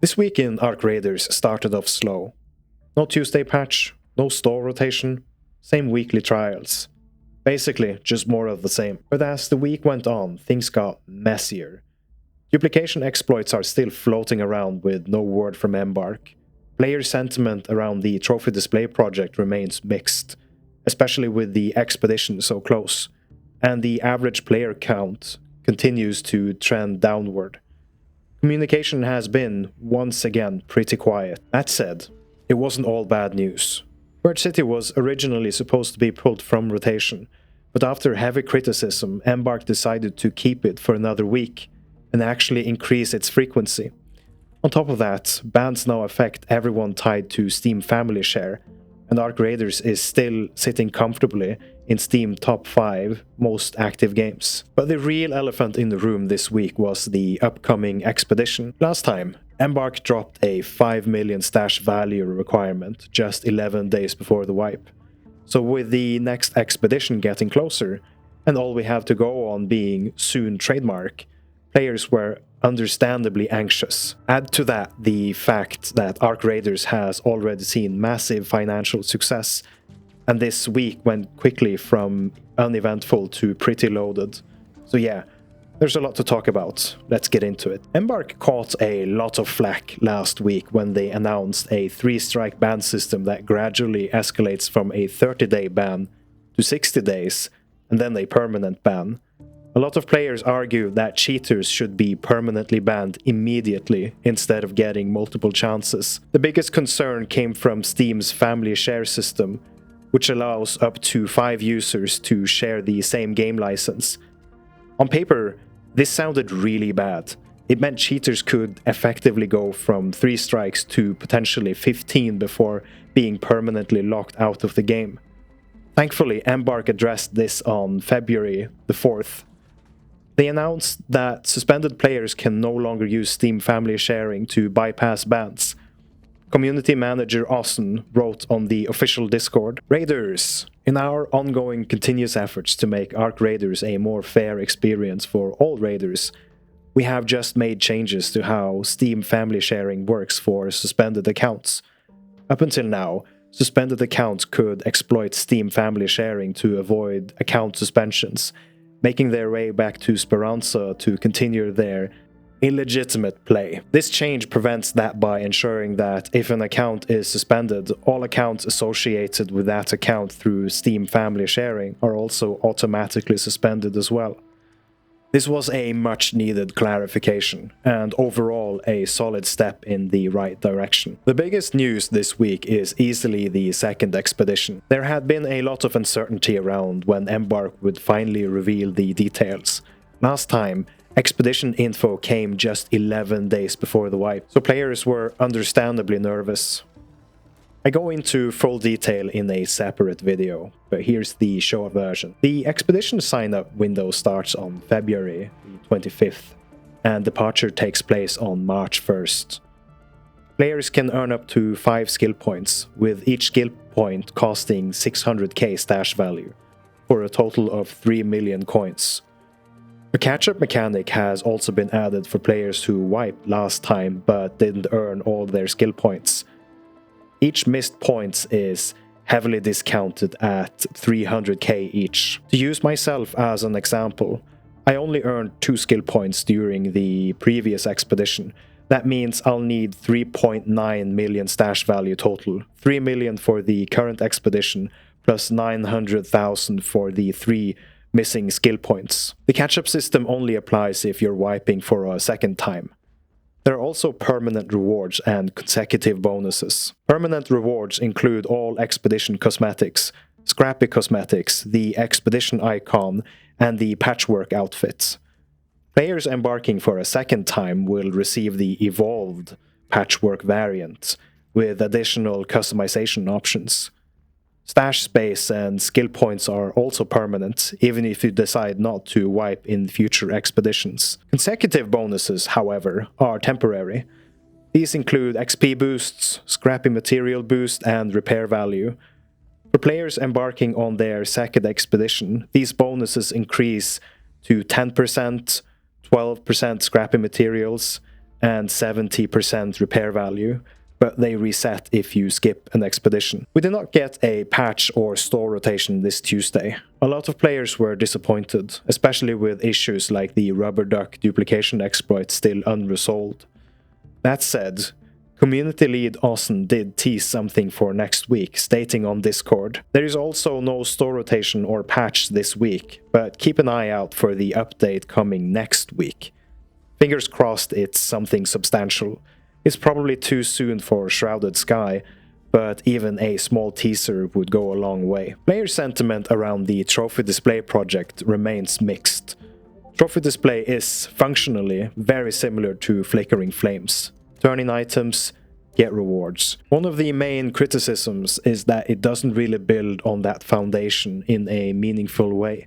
This week in Arc Raiders started off slow. No Tuesday patch, no store rotation, same weekly trials. Basically, just more of the same. But as the week went on, things got messier. Duplication exploits are still floating around with no word from EMBARK. Player sentiment around the trophy display project remains mixed, especially with the expedition so close, and the average player count continues to trend downward. Communication has been, once again, pretty quiet. That said, it wasn't all bad news. Bird City was originally supposed to be pulled from rotation, but after heavy criticism, EMBARK decided to keep it for another week and actually increase its frequency. On top of that, bans now affect everyone tied to Steam Family Share, and Arc Raiders is still sitting comfortably in Steam top 5 most active games. But the real elephant in the room this week was the upcoming expedition. Last time, EMBARK dropped a 5 million stash value requirement just 11 days before the wipe. So with the next expedition getting closer, and all we have to go on being soon trademark, players were understandably anxious. Add to that the fact that Arc Raiders has already seen massive financial success, and this week went quickly from uneventful to pretty loaded. So yeah, there's a lot to talk about. Let's get into it. EMBARK caught a lot of flack last week when they announced a 3-strike ban system that gradually escalates from a 30-day ban to 60 days, and then a permanent ban. A lot of players argue that cheaters should be permanently banned immediately instead of getting multiple chances. The biggest concern came from Steam's family share system, which allows up to 5 users to share the same game license. On paper, this sounded really bad. It meant cheaters could effectively go from 3 strikes to potentially 15 before being permanently locked out of the game. Thankfully, EMBARK addressed this on February the 4th. They announced that suspended players can no longer use Steam Family Sharing to bypass bans. Community manager Austin wrote on the official Discord, "Raiders, in our ongoing continuous efforts to make Arc Raiders a more fair experience for all Raiders, we have just made changes to how Steam Family Sharing works for suspended accounts. Up until now, suspended accounts could exploit Steam Family Sharing to avoid account suspensions, making their way back to Speranza to continue their illegitimate play. This change prevents that by ensuring that if an account is suspended, all accounts associated with that account through Steam Family Sharing are also automatically suspended as well." This was a much-needed clarification, and overall a solid step in the right direction. The biggest news this week is easily the second expedition. There had been a lot of uncertainty around when EMBARK would finally reveal the details. Last time, expedition info came just 11 days before the wipe, so players were understandably nervous. I go into full detail in a separate video, but here's the short version. The expedition sign-up window starts on February 25th, and departure takes place on March 1st. Players can earn up to 5 skill points, with each skill point costing 600k stash value, for a total of 3 million coins. A catch-up mechanic has also been added for players who wiped last time but didn't earn all their skill points. Each missed points is heavily discounted at 300k each. To use myself as an example, I only earned 2 skill points during the previous expedition. That means I'll need 3.9 million stash value total, 3 million for the current expedition, plus 900,000 for the 3 missing skill points. The catch-up system only applies if you're wiping for a second time. There are also permanent rewards and consecutive bonuses. Permanent rewards include all expedition cosmetics, scrappy cosmetics, the expedition icon, and the patchwork outfits. Players embarking for a second time will receive the evolved patchwork variant, with additional customization options. Stash space and skill points are also permanent, even if you decide not to wipe in future expeditions. Consecutive bonuses, however, are temporary. These include XP boosts, scrappy material boost, and repair value. For players embarking on their second expedition, these bonuses increase to 10%, 12% scrappy materials, and 70% repair value, but they reset if you skip an expedition. We did not get a patch or store rotation this Tuesday. A lot of players were disappointed, especially with issues like the rubber duck duplication exploit still unresolved. That said, community lead Austin did tease something for next week, stating on Discord, "There is also no store rotation or patch this week, but keep an eye out for the update coming next week. Fingers crossed it's something substantial. It's probably too soon for Shrouded Sky, but even a small teaser would go a long way." Player sentiment around the Trophy Display project remains mixed. Trophy Display is functionally very similar to Flickering Flames. Turn in items, get rewards. One of the main criticisms is that it doesn't really build on that foundation in a meaningful way.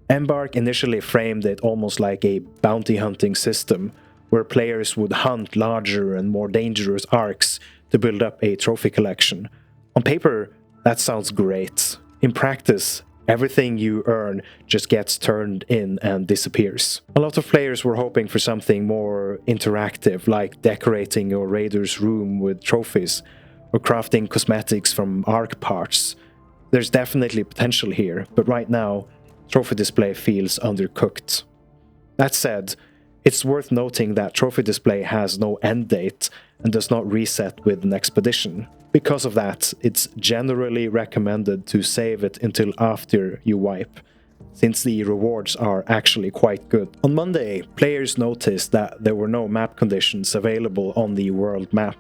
EMBARK initially framed it almost like a bounty hunting system, where players would hunt larger and more dangerous arcs to build up a trophy collection. On paper, that sounds great. In practice, everything you earn just gets turned in and disappears. A lot of players were hoping for something more interactive, like decorating your raider's room with trophies, or crafting cosmetics from arc parts. There's definitely potential here, but right now, Trophy Display feels undercooked. That said, it's worth noting that Trophy Display has no end date and does not reset with an expedition. Because of that, it's generally recommended to save it until after you wipe, since the rewards are actually quite good. On Monday, players noticed that there were no map conditions available on the world map.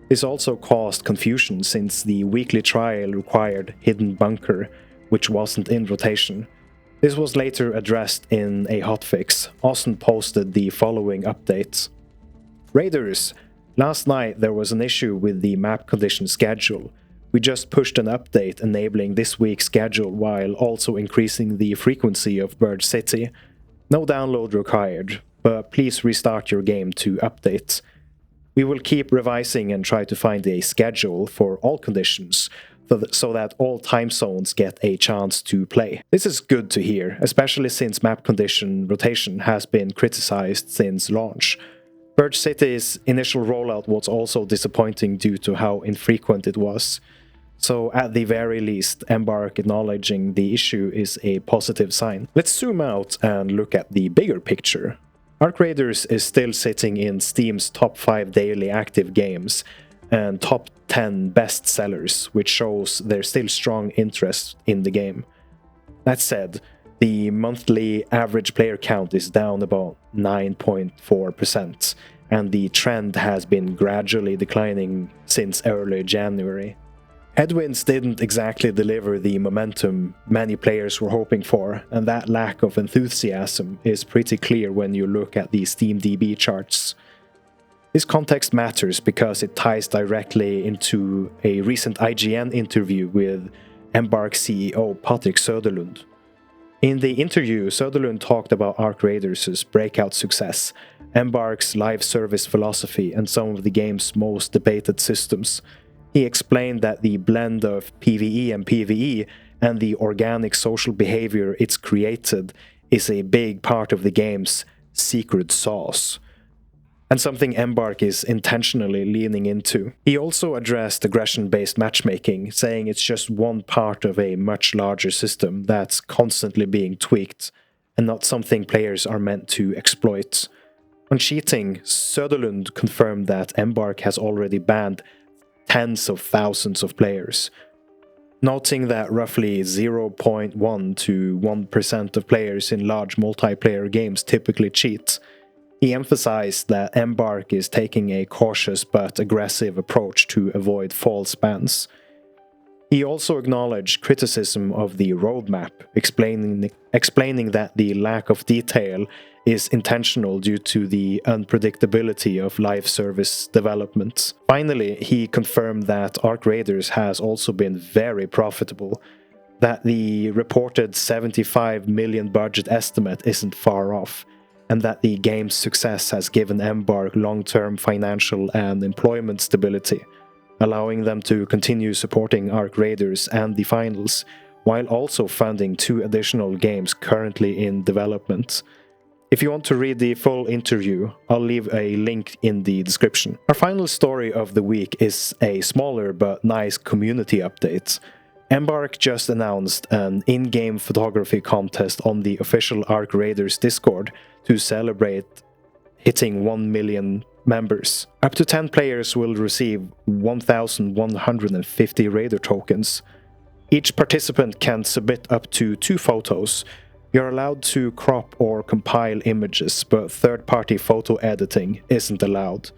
This also caused confusion since the weekly trial required Hidden Bunker, which wasn't in rotation. This was later addressed in a hotfix. Austin posted the following updates. Raiders, last night there was an issue with the map condition schedule. We just pushed an update enabling this week's schedule while also increasing the frequency of Bird City. No download required, but please restart your game to update. We will keep revising and try to find a schedule for all conditions, so that all time zones get a chance to play. This is good to hear, especially since map condition rotation has been criticized since launch. Bird City's initial rollout was also disappointing due to how infrequent it was. So at the very least, EMBARK acknowledging the issue is a positive sign. Let's zoom out and look at the bigger picture. Arc Raiders is still sitting in Steam's top 5 daily active games and top 10 best sellers, which shows there's still strong interest in the game. That said, the monthly average player count is down about 9.4%, and the trend has been gradually declining since early January. Headwinds didn't exactly deliver the momentum many players were hoping for, and that lack of enthusiasm is pretty clear when you look at the SteamDB charts. This context matters because it ties directly into a recent IGN interview with EMBARK CEO Patrik Söderlund. In the interview, Söderlund talked about Arc Raiders' breakout success, EMBARK's live service philosophy, and some of the game's most debated systems. He explained that the blend of PvE and PvE and the organic social behavior it's created is a big part of the game's secret sauce, and something EMBARK is intentionally leaning into. He also addressed aggression-based matchmaking, saying it's just one part of a much larger system that's constantly being tweaked, and not something players are meant to exploit. On cheating, Söderlund confirmed that EMBARK has already banned tens of thousands of players, noting that roughly 0.1 to 1% of players in large multiplayer games typically cheat. He emphasized that EMBARK is taking a cautious but aggressive approach to avoid false bans. He also acknowledged criticism of the roadmap, explaining that the lack of detail is intentional due to the unpredictability of live service development. Finally, he confirmed that Arc Raiders has also been very profitable, that the reported 75 million budget estimate isn't far off, and that the game's success has given EMBARK long-term financial and employment stability, allowing them to continue supporting Arc Raiders and the finals, while also funding 2 additional games currently in development. If you want to read the full interview, I'll leave a link in the description. Our final story of the week is a smaller but nice community update. EMBARK just announced an in-game photography contest on the official ARK Raiders Discord to celebrate hitting 1 million members. Up to 10 players will receive 1,150 Raider tokens. Each participant can submit up to 2 photos. You're allowed to crop or compile images, but third-party photo editing isn't allowed.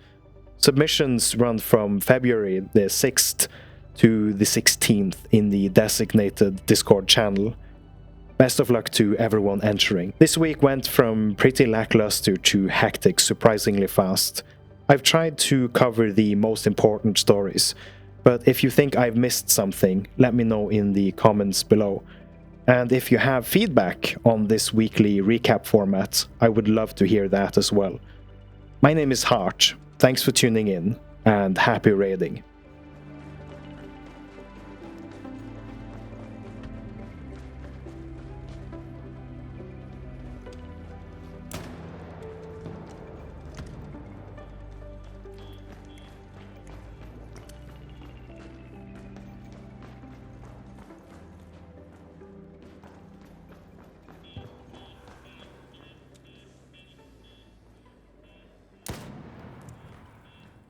Submissions run from February the 6th to the 16th in the designated Discord channel. Best of luck to everyone entering. This week went from pretty lackluster to hectic surprisingly fast. I've tried to cover the most important stories, but if you think I've missed something, let me know in the comments below. And if you have feedback on this weekly recap format, I would love to hear that as well. My name is Hart, thanks for tuning in, and happy raiding.